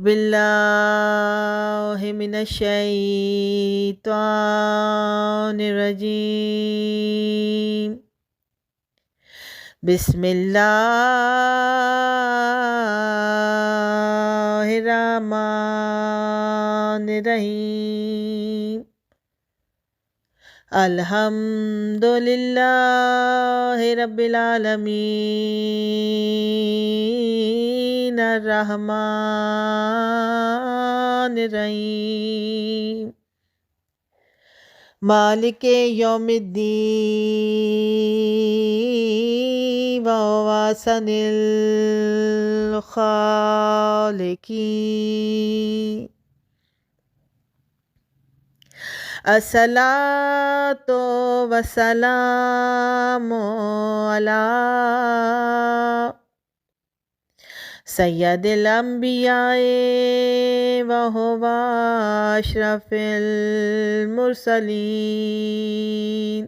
باللہ من الشیطان الرجیم بسم اللہ الرحمن الرحیم الحمد للہ رب العالمین الرحمن الرحیم مالک یوم الدین وهو أحسن الخالقین الصلاۃ والسلام علی سید الانبیاء وهو اشرف المرسلین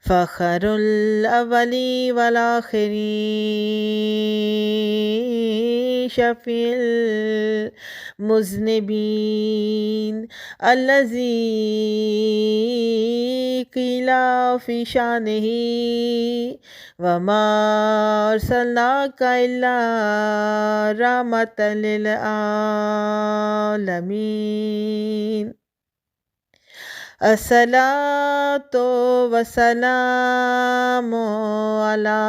فخر الاولی والآخرین شفیع المذنبین الذی قیل فی شانہ وما ارسلناک الا رحمۃ للعالمین الصلاۃ والسلام علی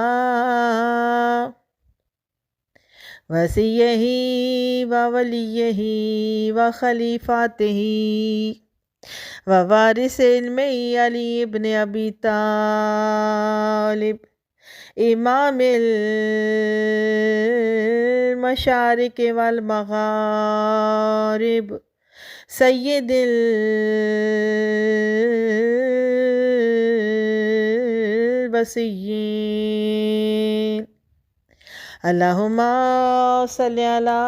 وصیہ وولیہ وخلیفاتہ ووارث علم علی ابن ابی طالب امام المشارق والمغارب سید الوصیین اللہم صلی علی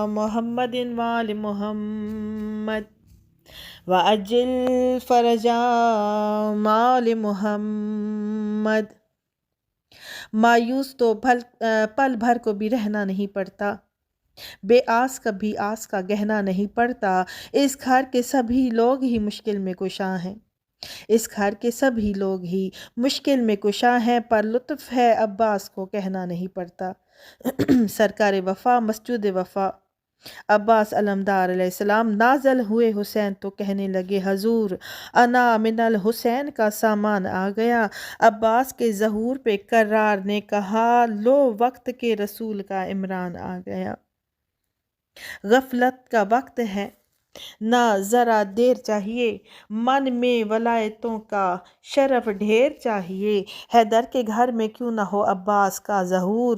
محمد وآل محمد وعجل فرجہم آل محمد۔ مایوس تو پل بھر کو بھی رہنا نہیں پڑتا، بے آس کبھی آس کا گہنا نہیں پڑتا، اس گھر کے سبھی لوگ ہی مشکل میں کشاں ہیں، اس گھر کے سبھی لوگ ہی مشکل میں کشاں ہیں، پر لطف ہے عباس کو کہنا نہیں پڑتا۔ سرکار وفا مسجود وفا عباس علمدار علیہ السلام نازل ہوئے حسین تو کہنے لگے حضور انا من الحسین کا سامان آ گیا۔ عباس کے ظہور پہ کرار نے کہا لو وقت کے رسول کا عمران آ گیا۔ غفلت کا وقت ہے نہ ذرا دیر چاہیے، من میں ولایتوں کا شرف ڈھیر چاہیے، حیدر کے گھر میں کیوں نہ ہو عباس کا ظہور،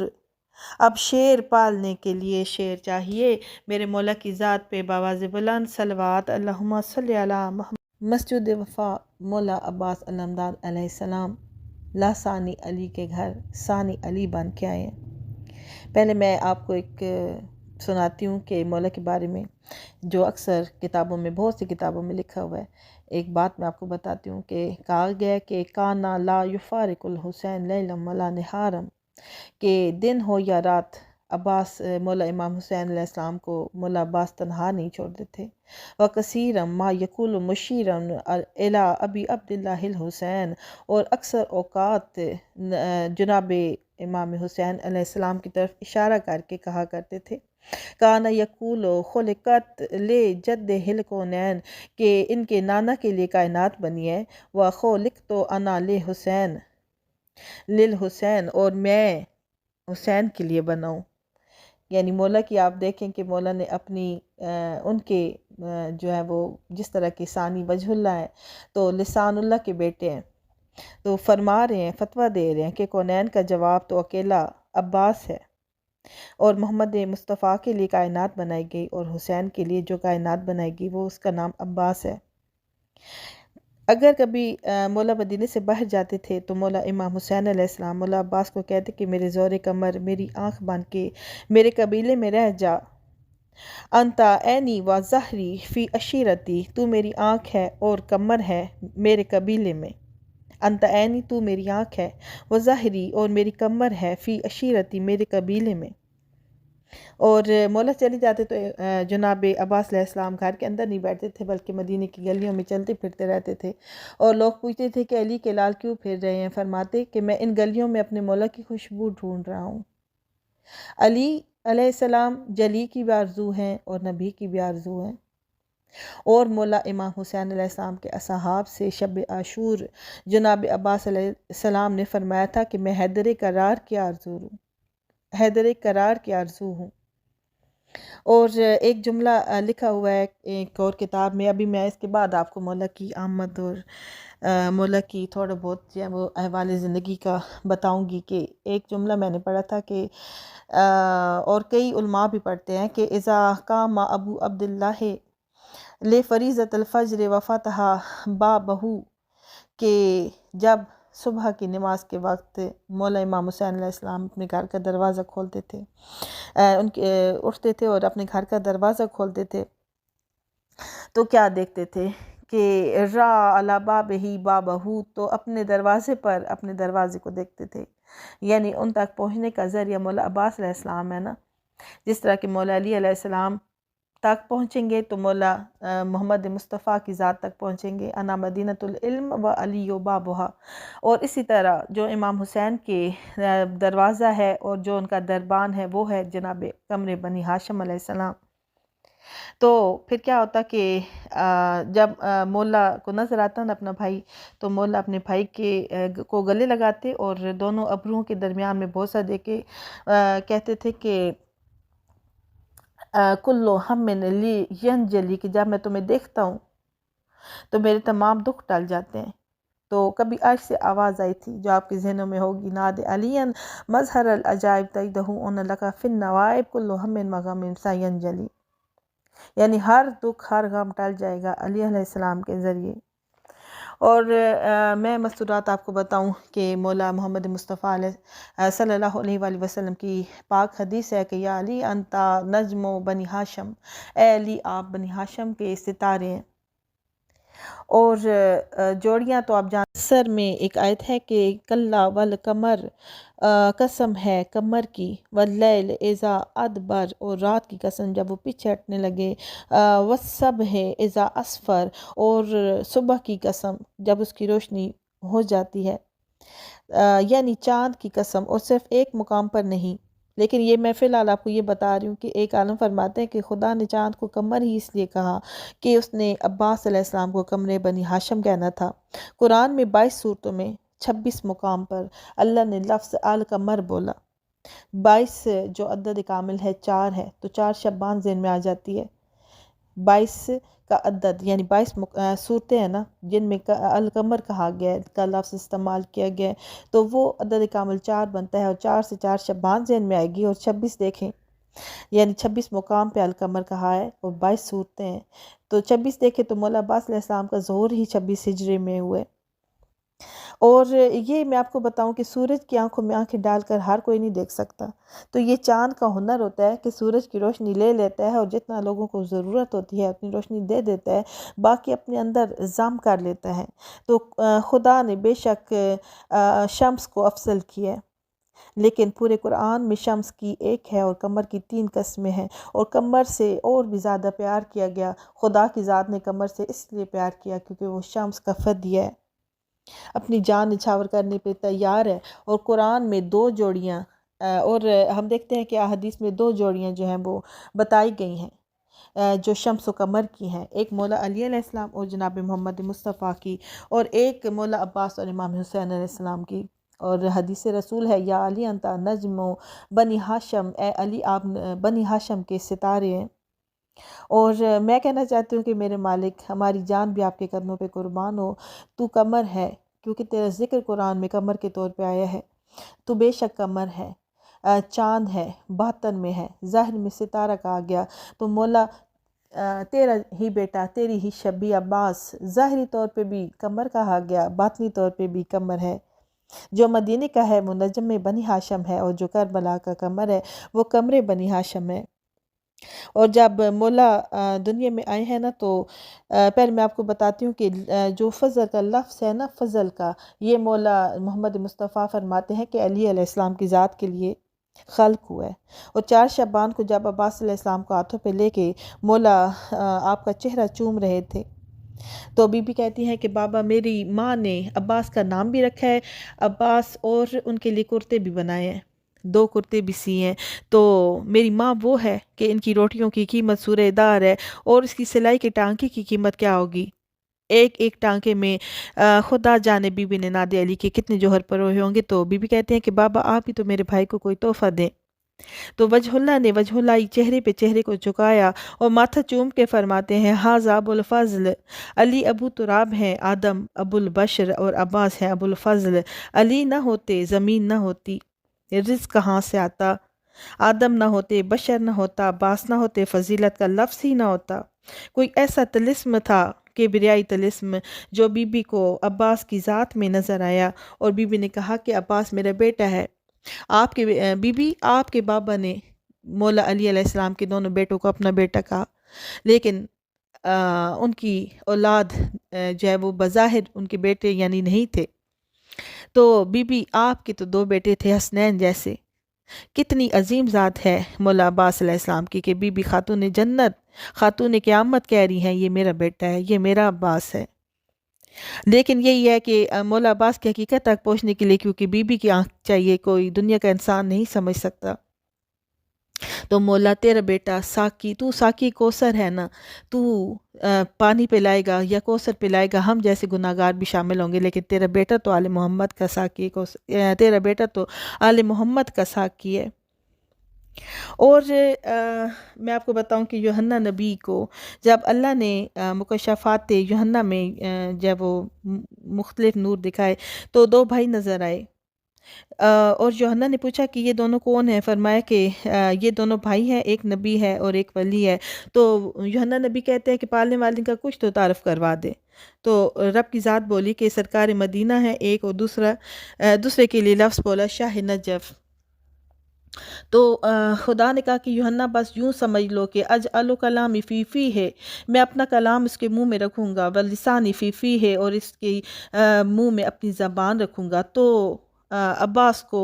اب شیر پالنے کے لیے شیر چاہیے۔ میرے مولا کی ذات پہ باواز بلند صلوات اللہم صلی علی محمد۔ مسجد وفا مولا عباس علمدار علیہ السلام لاسانی علی کے گھر ثانی علی بن کے آئے ہیں۔ پہلے میں آپ کو ایک سناتی ہوں کہ مولا کے بارے میں جو اکثر کتابوں میں بہت سی کتابوں میں لکھا ہوا ہے۔ ایک بات میں آپ کو بتاتی ہوں کہ کہا گیا ہے کہ کانا لا یفارق الحسین لیلا ولا نہارا، کہ دن ہو یا رات عباس مولا امام حسین علیہ السلام کو مولا عباس تنہا نہیں چھوڑتے تھے۔ وَكَثِيرًا مَا يَقُولُ مُشِيرًا إِلَىٰ أَبِي عَبْدِ اللَّهِ الحسین، اور اکثر اوقات جناب امام حسین علیہ السلام کی طرف اشارہ کر کے کہا کرتے تھے کانا یقول خلقت لے جد الکونین، کہ ان کے نانا کے لیے کائنات بنی ہے، وَخُلِقْتُ أَنَا لِحُسین للحسین، اور میں حسین کے لیے بناؤں۔ یعنی مولا کی آپ دیکھیں کہ مولا نے اپنی ان کے جو ہے وہ جس طرح کی ثانی وجہ اللہ ہے تو لسان اللہ کے بیٹے ہیں، تو فرما رہے ہیں فتویٰ دے رہے ہیں کہ کونین کا جواب تو اکیلا عباس ہے، اور محمد مصطفیٰ کے لیے کائنات بنائی گئی، اور حسین کے لیے جو کائنات بنائی گئی وہ اس کا نام عباس ہے۔ اگر کبھی مولا مدینے سے باہر جاتے تھے تو مولا امام حسین علیہ السلام مولا عباس کو کہتے کہ میرے زور کمر، میری آنکھ بن کے میرے قبیلے میں رہ جا، انتا عینی و ظہری فی عشیرتی، تو میری آنکھ ہے اور کمر ہے میرے قبیلے میں، انتا عینی تو میری آنکھ ہے، و ظہری اور میری کمر ہے فی عشیرتی میرے قبیلے میں۔ اور مولا چلے جاتے تو جناب عباس علیہ السلام گھر کے اندر نہیں بیٹھتے تھے بلکہ مدینے کی گلیوں میں چلتے پھرتے رہتے تھے، اور لوگ پوچھتے تھے کہ علی کے لال کیوں پھر رہے ہیں؟ فرماتے کہ میں ان گلیوں میں اپنے مولا کی خوشبو ڈھونڈ رہا ہوں۔ علی علیہ السلام جلی کی بھی آرزو ہیں اور نبی کی بھی آرزو ہیں۔ اور مولا امام حسین علیہ السلام کے اصحاب سے شب عاشور جناب عباس علیہ السلام نے فرمایا تھا کہ میں حیدر کرار کی آرزو ہوں، حیدر کرار کی آرزو ہوں۔ اور ایک جملہ لکھا ہوا ہے ایک اور کتاب میں، ابھی میں اس کے بعد آپ کو مولا کی آمد اور مولا کی تھوڑا بہت جو ہے وہ احوال زندگی کا بتاؤں گی، کہ ایک جملہ میں نے پڑھا تھا کہ اور کئی علماء بھی پڑھتے ہیں کہ اذا قام ابو عبداللہ لے فریضۃ الفجر وفتح بابہ، کہ جب صبح کی نماز کے وقت مولا امام حسین علیہ السلام اپنے گھر کا دروازہ کھولتے تھے، ان کے اٹھتے تھے اور اپنے گھر کا دروازہ کھولتے تھے، تو کیا دیکھتے تھے کہ را علی بابہ بابہ، تو اپنے دروازے پر اپنے دروازے کو دیکھتے تھے، یعنی ان تک پہنچنے کا ذریعہ مولا عباس علیہ السلام ہے نا، جس طرح کہ مولا علی علیہ السلام تک پہنچیں گے تو مولا محمد مصطفیٰ کی ذات تک پہنچیں گے، انا مدینۃ العلم و علی و بابہا، اور اسی طرح جو امام حسین کے دروازہ ہے اور جو ان کا دربان ہے وہ ہے جناب قمر بنی ہاشم علیہ السلام۔ تو پھر کیا ہوتا کہ جب مولا کو نظر آتا نا اپنا بھائی، تو مولا اپنے بھائی کے کو گلے لگاتے اور دونوں ابروؤں کے درمیان میں بوسہ دے کے کہتے تھے کہ کلو ہم من لی ینجلی، کہ جب میں تمہیں دیکھتا ہوں تو میرے تمام دکھ ٹل جاتے ہیں۔ تو کبھی عرش سے آواز آئی تھی جو آپ کے ذہنوں میں ہوگی، ناد علین مظہر العجائب تیدہ ان لکا فی النوائب کلو ہم من مغم سینجلی، یعنی ہر دکھ ہر غم ٹل جائے گا علی علیہ السلام کے ذریعے۔ اور میں مستورات آپ کو بتاؤں کہ مولا محمد مصطفیٰ علیہ صلی اللہ علیہ وآلہ وسلم کی پاک حدیث ہے کہ یا علی انتا نجم بنی ہاشم، اے علی آپ بنی ہاشم کے ستارے ہیں۔ اور جوڑیاں تو آپ سر میں ایک آیت ہے کہ کلا والقمر، قسم ہے قمر کی، واللیل اذا ادبر، اور رات کی قسم جب وہ پیچھے ہٹنے لگے، والصبح اذا اسفر، اور صبح کی قسم جب اس کی روشنی ہو جاتی ہے، یعنی چاند کی قسم، اور صرف ایک مقام پر نہیں، لیکن یہ میں فی الحال آپ کو یہ بتا رہی ہوں کہ ایک عالم فرماتے ہیں کہ خدا نے چاند کو قمر ہی اس لیے کہا کہ اس نے عباس علیہ السلام کو قمر بنی ہاشم کہنا تھا۔ قرآن میں 22 صورتوں میں 26 مقام پر اللہ نے لفظ القمر بولا۔ 22 جو عدد کامل ہے 4 ہے، تو 4 شبان ذہن میں آ جاتی ہے۔ 22 کا عدد یعنی 22 صورتیں ہیں نا جن میں القمر کہا گیا ہے، کا لفظ استعمال کیا گیا ہے، تو وہ عدد کامل 4 بنتا ہے، اور 4 سے 4 شبان ذہن میں آئے گی، اور 26 دیکھیں یعنی 26 مقام پہ القمر کہا ہے اور 22 صورتیں ہیں، تو 26 دیکھیں تو مولا عباس علیہ السلام کا ظہور ہی 26 ہجری میں ہوئے۔ اور یہ میں آپ کو بتاؤں کہ سورج کی آنکھوں میں آنکھیں ڈال کر ہر کوئی نہیں دیکھ سکتا، تو یہ چاند کا ہنر ہوتا ہے کہ سورج کی روشنی لے لیتا ہے اور جتنا لوگوں کو ضرورت ہوتی ہے اپنی روشنی دے دیتا ہے، باقی اپنے اندر ضم کر لیتا ہے۔ تو خدا نے بے شک شمس کو افضل کیا ہے، لیکن پورے قرآن میں شمس کی ایک ہے اور قمر کی 3 قسمیں ہیں، اور قمر سے اور بھی زیادہ پیار کیا گیا۔ خدا کی ذات نے قمر سے اس لیے پیار کیا کیونکہ وہ شمس کا فدیہ ہے، اپنی جان نچھاور کرنے پہ تیار ہے۔ اور قرآن میں 2 جوڑیاں اور ہم دیکھتے ہیں کہ احادیث میں 2 جوڑیاں جو ہیں وہ بتائی گئی ہیں جو شمس و قمر کی ہیں، ایک مولا علی علیہ السلام اور جناب محمد مصطفیٰ کی، اور ایک مولا عباس اور امام حسین علیہ السلام کی۔ اور حدیث رسول ہے یا علی انتا نجم بنی ہاشم، اے علی آپ بنی ہاشم کے ستارے ہیں۔ اور میں کہنا چاہتی ہوں کہ میرے مالک ہماری جان بھی آپ کے قدموں پہ قربان ہو، تو قمر ہے کیونکہ تیرا ذکر قرآن میں قمر کے طور پہ آیا ہے، تو بے شک قمر ہے، چاند ہے، باطن میں ہے، ظاہر میں ستارہ کہا گیا، تو مولا تیرا ہی بیٹا تیری ہی شبیہ عباس ظاہری طور پہ بھی قمر کہا گیا، باطنی طور پہ بھی قمر ہے، جو مدینے کا ہے وہ نجم بنی ہاشم ہے، اور جو کربلا کا قمر ہے وہ قمر بنی ہاشم ہے۔ اور جب مولا دنیا میں آئے ہیں نا تو پہلے میں آپ کو بتاتی ہوں کہ جو فضل کا لفظ ہے نا، فضل کا، یہ مولا محمد مصطفیٰ فرماتے ہیں کہ علی علیہ السلام کی ذات کے لیے خلق ہوا ہے۔ اور 4 شعبان کو جب عباس علیہ السلام کو ہاتھوں پہ لے کے مولا آپ کا چہرہ چوم رہے تھے، تو بی بی کہتی ہیں کہ بابا میری ماں نے عباس کا نام بھی رکھا ہے، عباس، اور ان کے لیے کرتے بھی بنائے ہیں، 2 کرتے بھی سیے ہیں۔ تو میری ماں وہ ہے کہ ان کی روٹیوں کی قیمت سورہ دار ہے، اور اس کی سلائی کے ٹانکے کی قیمت کیا ہوگی؟ ایک ایک ٹانکے میں خدا جانے بی بی نے نادیہ علی کے کتنے جوہر پروئے ہوں گے۔ تو بی بی کہتے ہیں کہ بابا آپ ہی تو میرے بھائی کو کوئی تحفہ دیں۔ تو وجہ اللہ نے وجہ اللہ چہرے پہ چہرے کو جھکایا اور ماتھا چوم کے فرماتے ہیں، ھذا ابو الفضل، علی ابو تراب ہیں، آدم ابو البشر، اور عباس ہیں ابو الفضل۔ علی نہ ہوتے زمین نہ ہوتی، رزق کہاں سے آتا؟ آدم نہ ہوتے بشر نہ ہوتا، عباس نہ ہوتے فضیلت کا لفظ ہی نہ ہوتا۔ کوئی ایسا طلسم تھا کہ بریائی طلسم جو بی بی کو عباس کی ذات میں نظر آیا، اور بی بی نے کہا کہ عباس میرا بیٹا ہے۔ آپ کے بی بی آپ کے بابا نے مولا علی علیہ السلام کے دونوں بیٹوں کو اپنا بیٹا کہا، لیکن ان کی اولاد جو ہے وہ بظاہر ان کے بیٹے یعنی نہیں تھے۔ تو بی بی آپ کے تو 2 بیٹے تھے حسنین جیسے۔ کتنی عظیم ذات ہے مولا عباس علیہ السلام کی کہ بی بی خاتون جنت، خاتون قیامت کہہ رہی ہیں یہ میرا بیٹا ہے، یہ میرا عباس ہے۔ لیکن یہی ہے کہ مولا عباس کی حقیقت تک پہنچنے کے لیے کیونکہ بی بی کی آنکھ چاہیے، کوئی دنیا کا انسان نہیں سمجھ سکتا۔ تو مولا تیرا بیٹا ساقی، تو ساقی کوثر ہے نا، تو پانی پلائے گا یا کوثر پلائے گا، ہم جیسے گناہگار بھی شامل ہوں گے، لیکن تیرا بیٹا تو آل محمد کا ساقی، تیرا بیٹا تو آل محمد کا ساقی ہے۔ اور میں آپ کو بتاؤں کہ یوحنا نبی کو جب اللہ نے مکشفات یوحنا میں جب وہ مختلف نور دکھائے تو 2 بھائی نظر آئے، اور یوحنا نے پوچھا کہ یہ دونوں کون ہیں؟ فرمایا کہ یہ دونوں بھائی ہیں، ایک نبی ہے اور ایک ولی ہے۔ تو یوحنا نبی کہتے ہیں کہ پالنے والے کا کچھ تو تعارف کروا دے۔ تو رب کی ذات بولی کہ سرکار مدینہ ہے ایک، اور دوسرے کے لیے لفظ بولا شاہ نجف۔ تو خدا نے کہا کہ یوحنا بس یوں سمجھ لو کہ اجعل کلامی فی فی ہے، میں اپنا کلام اس کے منہ میں رکھوں گا، ولسانی فی فی ہے، اور اس کے منہ میں اپنی زبان رکھوں گا۔ تو عباس کو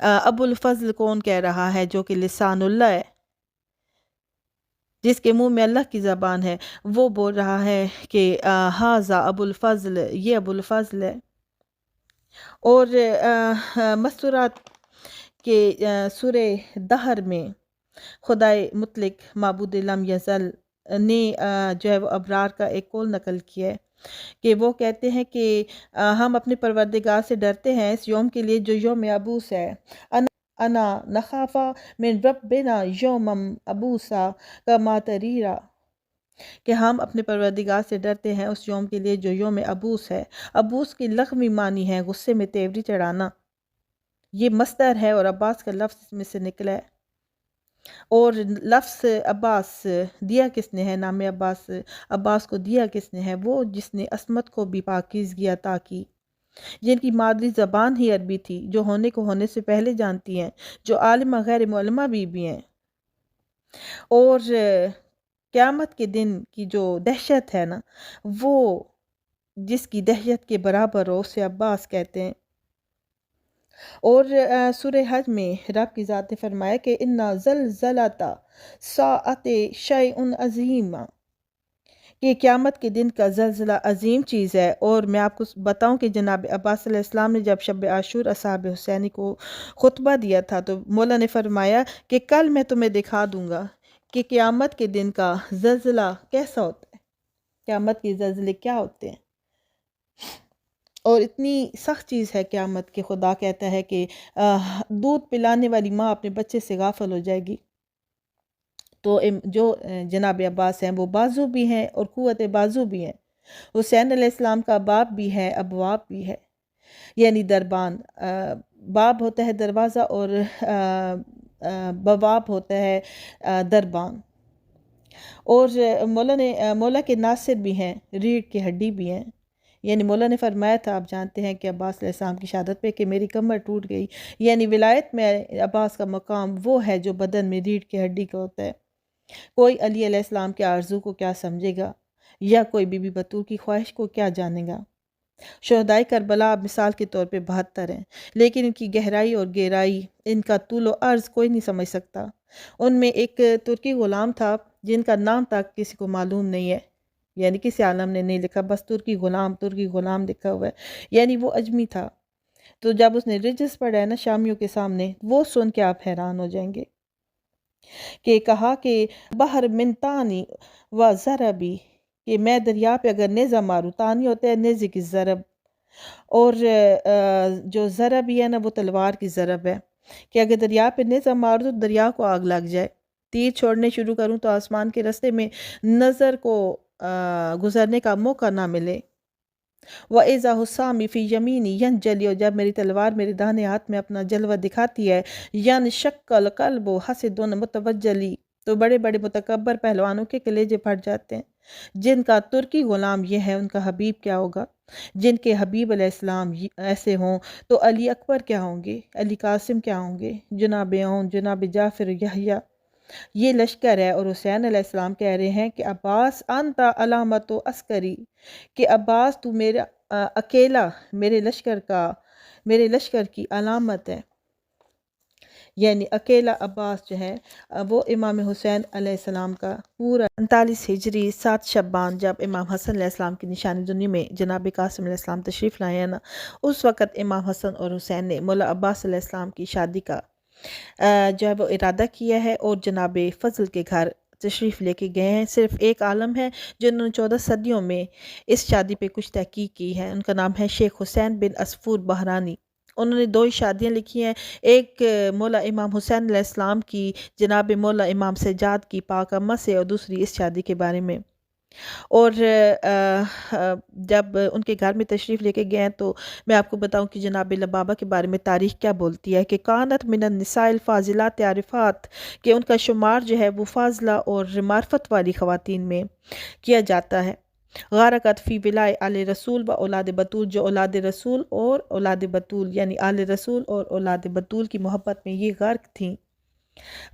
ابو الفضل کون کہہ رہا ہے؟ جو کہ لسان اللہ ہے، جس کے منہ میں اللہ کی زبان ہے، وہ بول رہا ہے کہ ھذا ابو الفضل، یہ ابو الفضل ہے۔ اور مستورات کہ سورہ دہر میں خدائے مطلق معبود لم یزل نے جو ہے وہ ابرار کا ایک قول نقل کیا ہے کہ وہ کہتے ہیں کہ ہم اپنے پروردگار سے ڈرتے ہیں اس یوم کے لیے جو یوم عبوس ہے، انا نخافا من ربنا یومم عبوسا کما تریرا، کہ ہم اپنے پروردگار سے ڈرتے ہیں اس یوم کے لیے جو یوم عبوس ہے۔ عبوس کی لغوی معنی ہے غصے میں تیوری چڑھانا، یہ مصدر ہے اور عباس کا لفظ اس میں سے نکلا ہے۔ اور لفظ عباس دیا کس نے ہے؟ نام عباس کو دیا کس نے ہے؟ وہ جس نے عصمت کو بھی پاکیزگی عطا کی، جن کی مادری زبان ہی عربی تھی، جو ہونے کو ہونے سے پہلے جانتی ہیں، جو عالمہ غیر معلمہ بھی ہیں۔ اور قیامت کے دن کی جو دہشت ہے نا، وہ جس کی دہشت کے برابر ہو اسے عباس کہتے ہیں۔ اور سورہ حج میں رب کی ذات نے فرمایا کہ اِنَّا زَلْزَلَةَ السَّاعَةِ شَيْءٌ عَظِیمٌ، کہ قیامت کے دن کا زلزلہ عظیم چیز ہے۔ اور میں آپ کو بتاؤں کہ جناب عباس علیہ السلام نے جب شب عاشور اصحاب حسینی کو خطبہ دیا تھا تو مولا نے فرمایا کہ کل میں تمہیں دکھا دوں گا کہ قیامت کے دن کا زلزلہ کیسا ہوتا ہے، قیامت کے زلزلے کیا ہوتے ہیں۔ اور اتنی سخت چیز ہے قیامت کہ خدا کہتا ہے کہ دودھ پلانے والی ماں اپنے بچے سے غافل ہو جائے گی۔ تو جو جناب عباس ہیں وہ بازو بھی ہیں اور قوت بازو بھی ہیں۔ حسین علیہ السلام کا باب بھی ہے، ابواب بھی ہے، یعنی دربان۔ باب ہوتا ہے دروازہ اور بواب ہوتا ہے دربان۔ اور مولا کے ناصر بھی ہیں، ریڑھ کی ہڈی بھی ہیں، یعنی مولا نے فرمایا تھا، آپ جانتے ہیں کہ عباس علیہ السلام کی شہادت پہ کہ میری کمر ٹوٹ گئی، یعنی ولایت میں عباس کا مقام وہ ہے جو بدن میں ریڑھ کی ہڈی کا ہوتا ہے۔ کوئی علی علیہ السلام کے آرزو کو کیا سمجھے گا، یا کوئی بی بی بطول کی خواہش کو کیا جانے گا۔ شہدائے کربلا اب مثال کے طور پہ 72 ہیں، لیکن ان کی گہرائی اور گہرائی، ان کا طول و عرض کوئی نہیں سمجھ سکتا۔ ان میں ایک ترکی غلام تھا جن کا نام تک کسی کو معلوم نہیں ہے، یعنی کسی عالم نے نہیں لکھا، بس ترکی غلام لکھا ہوا ہے، یعنی وہ اجمی تھا۔ تو جب اس نے رجس پڑھا ہے نا شامیوں کے سامنے، وہ سن کے آپ حیران ہو جائیں گے کہ کہا کہ بحر من تانی و ضربی، کہ میں دریا پہ اگر نیزہ ماروں، تانی ہوتا ہے نیزے کی ضرب، اور جو ضرب ہے نا وہ تلوار کی ضرب ہے، کہ اگر دریا پہ نیزہ ماروں تو دریا کو آگ لگ جائے، تیر چھوڑنے شروع کروں تو آسمان کے رستے میں نظر کو گزرنے کا موقع نہ ملے۔ وَإِذَا حُسَّامِ فِي يَمِينِ يَنْجَلِي، اور جب میری تلوار میرے داہنے ہاتھ میں اپنا جلوہ دکھاتی ہے، يَنْشَقَّ الْقَلْبُ حَسِدٌ مُتَوَجَّلِ، تو بڑے بڑے متکبر پہلوانوں کے کلیجے پھٹ جاتے ہیں۔ جن کا ترکی غلام یہ ہے، ان کا حبیب کیا ہوگا؟ جن کے حبیب علیہ السلام ایسے ہوں تو علی اکبر کیا ہوں گے، علی قاسم کیا ہوں گے، جناب اون، جناب جعفر یحییٰ، یہ لشکر ہے۔ اور حسین علیہ السلام کہہ رہے ہیں کہ عباس انتا علامت و عسکری، کہ عباس تو میرا اکیلا میرے لشکر کی علامت ہے، یعنی اکیلا عباس جو ہے وہ امام حسین علیہ السلام کا پورا 39 ہجری 7 شعبان، جب امام حسن علیہ السلام کی نشانی زنی میں جناب قاسم علیہ السلام تشریف لائے ہیں نا، اس وقت امام حسن اور حسین نے مولا عباس علیہ السلام کی شادی کا جو ہے وہ ارادہ کیا ہے، اور جناب فضل کے گھر تشریف لے کے گئے ہیں۔ صرف ایک عالم ہے جنہوں نے 14 صدیوں میں اس شادی پہ کچھ تحقیق کی ہے، ان کا نام ہے شیخ حسین بن عصفور بحرانی۔ انہوں نے 2 شادیاں لکھی ہیں، ایک مولا امام حسین علیہ السلام کی جناب مولا امام سجاد کی پاک اماں سے، اور دوسری اس شادی کے بارے میں۔ اور جب ان کے گھر میں تشریف لے کے گئے ہیں تو میں آپ کو بتاؤں کہ جناب لبابہ کے بارے میں تاریخ کیا بولتی ہے، کہ کانت من النساء الفاضلات عارفات، کہ ان کا شمار جو ہے وہ فاضلہ اور معرفت والی خواتین میں کیا جاتا ہے۔ غارقت فی ولائے آل رسول و اولاد بطول، جو اولاد رسول اور اولاد بطول یعنی آل رسول اور اولاد بطول کی محبت میں یہ غرق تھیں،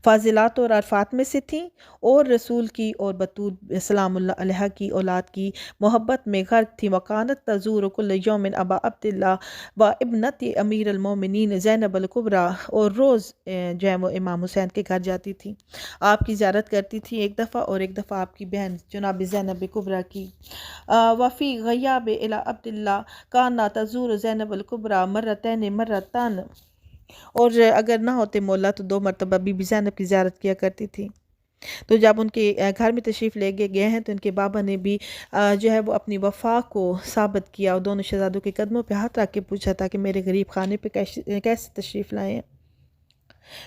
فاضلات اور عرفات میں سے تھیں، اور رسول کی اور بطول سلام اللہ علیہ کی اولاد کی محبت میں غرق تھیں۔ وکانت تزور کل یوم ابا عبداللہ و ابنت امیر المومنین زینب الکبریٰ، اور روز جو ہے وہ امام حسین کے گھر جاتی تھی، آپ کی زیارت کرتی تھی ایک دفعہ، اور ایک دفعہ آپ کی بہن جناب زینب کبریٰ کی۔ وفی غیاب الی عبداللہ کانا تزور زینب الکبریٰ مرتان، اور اگر نہ ہوتے مولا تو 2 مرتبہ بی بی زینب کی زیارت کیا کرتی تھی۔ تو جب ان کے گھر میں تشریف لے گئے ہیں تو ان کے بابا نے بھی جو ہے وہ اپنی وفا کو ثابت کیا، اور دونوں شہزادوں کے قدموں پہ ہاتھ رکھ کے پوچھا تھا کہ میرے غریب خانے پہ کیسے تشریف لائے ہیں۔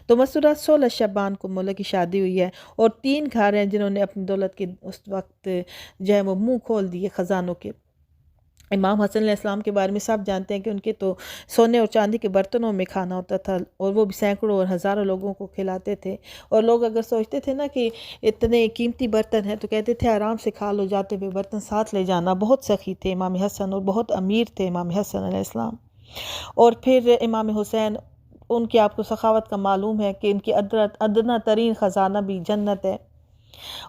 تو مسورہ 16 شعبان کو مولا کی شادی ہوئی ہے، اور 3 گھر ہیں جنہوں نے اپنی دولت کے اس وقت جو ہے وہ منہ کھول دیے خزانوں کے۔ امام حسن علیہ السلام کے بارے میں سب جانتے ہیں کہ ان کے تو سونے اور چاندی کے برتنوں میں کھانا ہوتا تھا، اور وہ بھی سینکڑوں اور ہزاروں لوگوں کو کھلاتے تھے، اور لوگ اگر سوچتے تھے نا کہ اتنے قیمتی برتن ہیں تو کہتے تھے آرام سے کھا لو، جاتے ہوئے برتن ساتھ لے جانا۔ بہت سخی تھے امام حسن، اور بہت امیر تھے امام حسن علیہ السلام۔ اور پھر امام حسین، ان کی آپ کو سخاوت کا معلوم ہے کہ ان کی ادنا ترین خزانہ بھی جنت ہے۔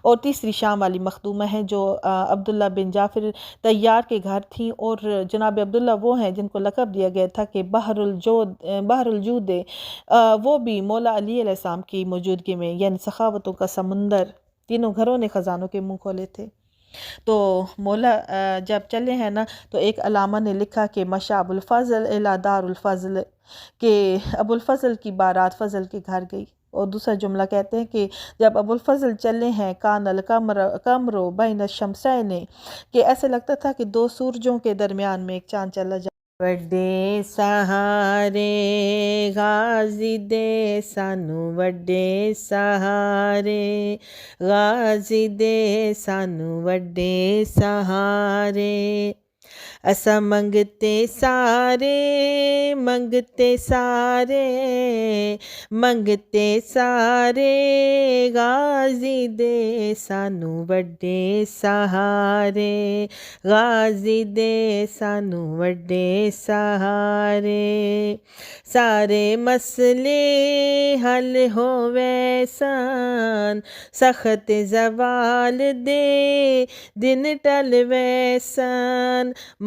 اور تیسری شام والی مخدومہ ہیں جو عبداللہ بن جعفر طیار کے گھر تھیں، اور جناب عبداللہ وہ ہیں جن کو لقب دیا گیا تھا کہ بحر الجود، وہ بھی مولا علی علیہ السلام کی موجودگی میں، یعنی سخاوتوں کا سمندر، تینوں گھروں نے خزانوں کے منہ کھولے تھے۔ تو مولا جب چلے ہیں نا تو ایک علامہ نے لکھا کہ مشى ابو الفضل الی دار الفضل، کہ ابو الفضل کی بارات فضل کے گھر گئی۔ اور دوسرا جملہ کہتے ہیں کہ جب ابو الفضل چلے ہیں کان القمر بین الشمسین، کہ ایسے لگتا تھا کہ 2 سورجوں کے درمیان میں ایک چاند چلا جائے۔ وڈے سہارے غازی دے سانو، وڈے سہارے غازی دے سانو، وڈے سہارے اسا منگتے سارے، منگتے سارے، منگتے سارے غازی دے سانو، وڈے سہارے غازی دے سانو، وڈے سہارے سارے مسئلے حل ہووے سان، سخت زوال دے دن ٹل وے سان،